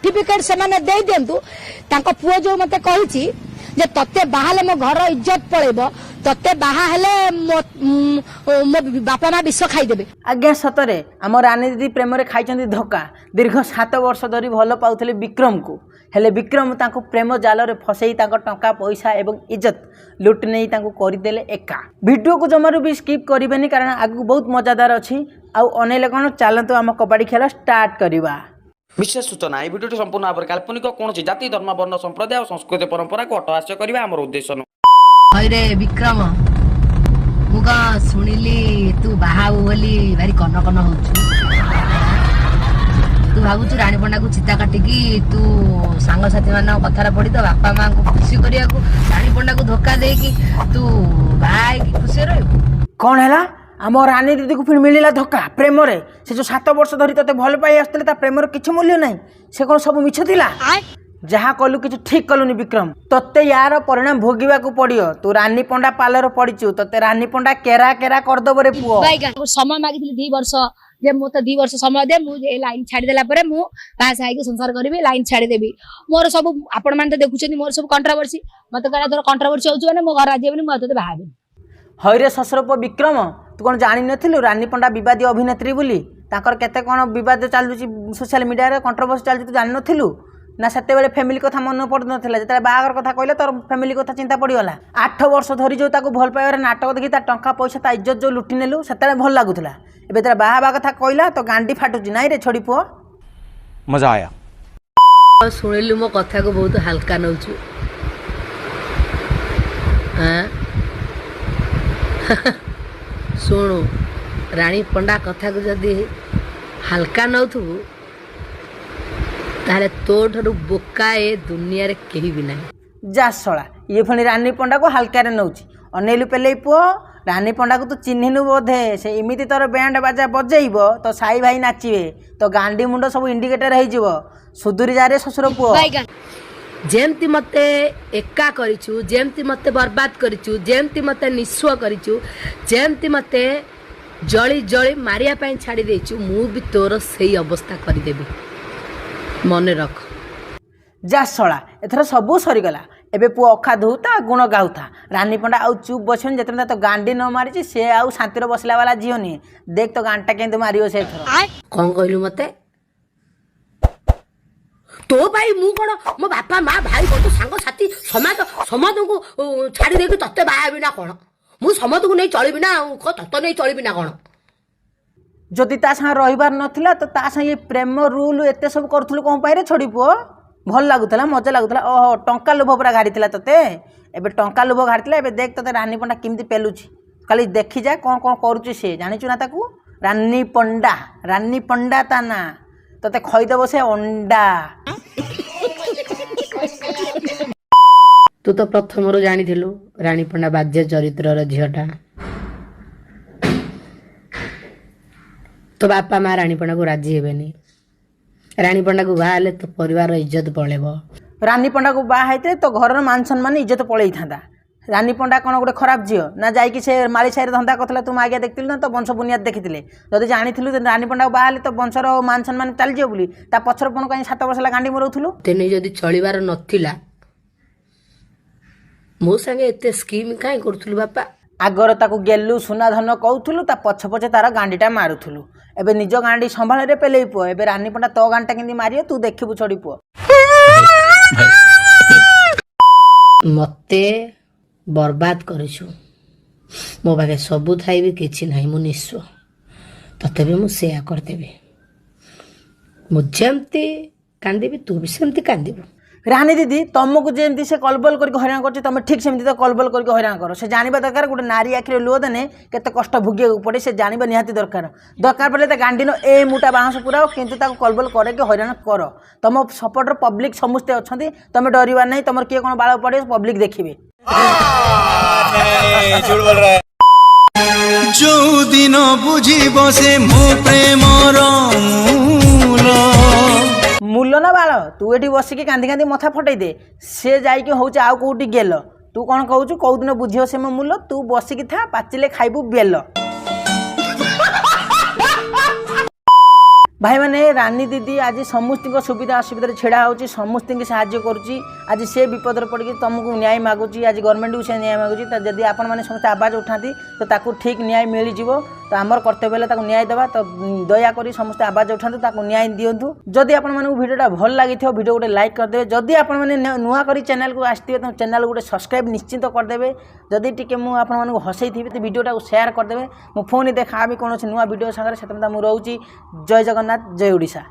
Certificate से माने दे दिंतु तांको पुओ जो मते कहिछि जे तते बाहाले मो घर इज्जत पळेबो तते बाहा हेले मो बापा मा विष खाई देबे। आज्ञा सतरे आम रानी दीदी प्रेम रे खाइछन्ती धोखा। दीर्घ 7 वर्ष धरी भल पाउथले विक्रम को, हेले विक्रम तांको प्रेम जाल रे फसेई तांको टंका पैसा एवं इज्जत लुट नहीं तांको करिदेले एका। वीडियो को जमारू भी स्किप करिबेनी कारण आगु बहुत मजादार अछि। आउ अनेले कोन चलंतु आम कबड्डी खेल स्टार्ट करिबा। विशेष सूचना यह भिडियो संपूर्ण भाव में काल्पनिक कौन जाति धर्म वर्ण संप्रदाय और संस्कृति परंपरा को अटहास्य करने आम उद्देश्य रे विक्रम मुगा सुनिली तू बाहाबू बोली भारी कन कन होचु। तू भाबुचु रानी पंडा को चिता काटिकी तू सांग साथी मान कथार पड़ी तो बापा माँ को खुशी करिया को रानी पंडा को धोखा देकी तू भाई की खुशी रह कौन है आम रानी दीदी को फिर मिलला धोखा प्रेम रे। से जो 7 वर्ष धरी तते भल पाई आसते ता प्रेम किछि मूल्य नहीं। से कौन सब मिछ थिला जहाँ कलु किछु ठीक कलुनी विक्रम। तते यार परिणाम भोगिबा को पड़ियो। तू रानी पंडा पालर पड़िचु तते रानी पंडा केरा केरा करदब रे पुओ। समय मागिथिली 2 वर्ष जे मो तो 2 वर्ष समय दे मु ए लाइन छाड़ी देला परे मु पास आइ के संसार करबी लाइन छाड़ी देबी। मोर सब आपण मान तो देखुछनी मोर सब कंट्रोवर्सी मते कहला तोर कंट्रोवर्सी होउछ माने मो घर राजी हेबनी मु तते बाहाबी। हईरे ससुरप विक्रम तू कौन जानी नथिलु रानी पंडा विवादी अभिनेत्री बोली ताकर केते कोन विवाद चालुची सोशल मीडिया रे कंट्रोवर्सी चालुची तू जानि नथिलु ना। सेते बेले फैमिली कथा मन पड़ नथिला जेते बाहागर कथा कहले तोर फैमिली कथा चिंता पड़ी गला। 8 वर्ष धरी जो ताको भल पाइबार नाटक देखि ता टंका पैसा ता इज्जत जो लुटि नेलु सेते भल लागुथला। एबे तेरा बाहाबा कथा कहला तो गांडी फाटुची नाइ रे छोड़ी पुओ। मजा आया सुनिलु मो कथा को बहुत हल्का नउछु। हां शुणु रानी पंडा कथा को जदि हल्का नौथु ताले तो ठरु बोका ए दुनिया रे केही भी नहीं। जा सळा ये फणी रानी पंडा को हल्का रे नउची। अनेलु पेले पुओ रानी पंडा को तू चिन्हिनु बोधे से इमिति तोर बैंड बाजा बजेइबो तो साई भाई नाचिबे तो गांडी मुंडो सब इंडिकेटर होई जिवो। सुधुरी जा रे ससुर पुओ। जेमती मते एका करिछु जेमती मते बर्बाद करिछु जेमती मते निस्व करिछु जेमती मते जळी जळी मारिया पई छाडी देछु मु भी तोर सही अवस्था करि देबी मन रख। जा सळा एथरा सबु सरी गला। एबे पुओ अखा धुता गुण गाउथा। रानी पंडा आउ चुप बसन जेतने तो गांडी न मारिछि से आउ शांतिर बसला वाला जियोनी। देख तो गांटा केंदे मारियो से एथरा कोन कहलु मते तो भाई मु कोन मो बापा माँ भाई बंधु सांग साथी समाज को छाड़ी देके तते बाहाबी ना कोन मु समाज को नहीं चलबी ना तते नहीं चलबी ना कोन। जदि ता संग रहिबार नथिला तो ता संग ये प्रेम रूल एते सब करथुलु कोन पाइरे छोड़ी पुओ। भल लागुतला मजा लागुतला। ओहो टंका लोभ पूरा घाड़ीला तते एबे टंका लोभ घाड़ीला। एबे देख तते रानी पंडा किमती पेलुची खाली देखि जा कोन कोन करूची से जानिचु ना ताकू रानी पंडा ता ना तते खइदबो से अंडा। तू तो प्रथम रो जानी थिलु रानी पंडा बाध्य चरित्र रो झियटा। तो बापा माँ रानी पंडा को राजी हेबेनी। रानी पंडा को बाहाले तो परिवार इज्जत पळेबो। रानी पंडा को बाहा हेते तो घर मान सम्मान इज्जत पळेई थांदा। रानी पंडा कोन गोटे खराब झियो ना जाइकी से माली साइर धंदा करथला तू आगे देखतिल ना तो वंश बुनियाद देखिथिले। जदि जानिथिलु रानी पंडा को बाहाले तो वंशर मान सम्मान चल जियो बोली ता पछर पन कहीं 7 वर्ष ला गांडी मरौथुलु। तेने जदि चलिबार नथिला मो संगे एते स्कीम काई करथुलु बापा। आगर ताकू गेलु सुना धन कहूथुलु ता पछ पछे तार गांडीटा मारुथुलु। एबे निज गांडी संभाळे रे पेलेई पुओ। एबे रानी पंडा तो गांडा किंदी मारियो तू देखिबु छोड़ी पुओ। मते बर्बाद करिछु मो बागे सबु थाई भी किछि नाही मु निस्व तते भी मु सेया कर देबे। मु जेमती कांदीबी तू भी सेमती कांदीबु। रानी दीदी तुमको जेमती से कलबल करके हैरान कर तुम ठीक सेमती तो कलबल करके हैरान कर। से जानवा दरकार गोटे नारी आखिर लुह देने केते कष्ट भोगे पड़े से जानवा निहाती दरकार। दरकार पड़े गांडी न ए मुटा बाँस पुराओ किंतु ताको कलबल करके हैरान कर। तुम सपोर्टर पब्लिक समस्ते अच्छा तुम डरवा नहीं तुम किए कौन बाल पड़े पब्लिक देखिए। जो दिन बुझिब से मो प्रेमर मूल ना बाल तू ये बसिकी कांदी कांदी मथा फटई दे से जाइए हूँ आउ कौटी गेल तू कौन कहू कौ दिन बुझे से मो मूल तू बसिकी था पाचिले खाइबू बेल। भाई मैंने रानी दीदी आज समस्त सुविधा असुविधा छेड़ा हो समस्त साहाଯ୍य करुच्ची आज से विपद पड़ तुमको न्याय मागुची आज गवर्नमेंट को से न्याय मागुची जदि आपण मैंने समस्त आवाज उठाती तो ताकू ठीक न्याय मिल जाव तो आमर कर्तव्य है न्याय देवा तो दयाकोरी समस्त आवाज उठातु ताकू न्याय दिंतु जदि आपण मानक भिडियोटा भल लगी भिडियो गोटे लाइक करदे जदि आपण मैंने नुआ करी चैनल को आसते तो चैनल गोटे सब्सक्राइब निश्चित करदे जदि टी मुझे हसई थी तो भिडियोटा सेयार करदे मु फोन देखा भी कौन नुआ भिडियो सागर से मुझे रोचे जय जगन्नाथ जय ओडिशा।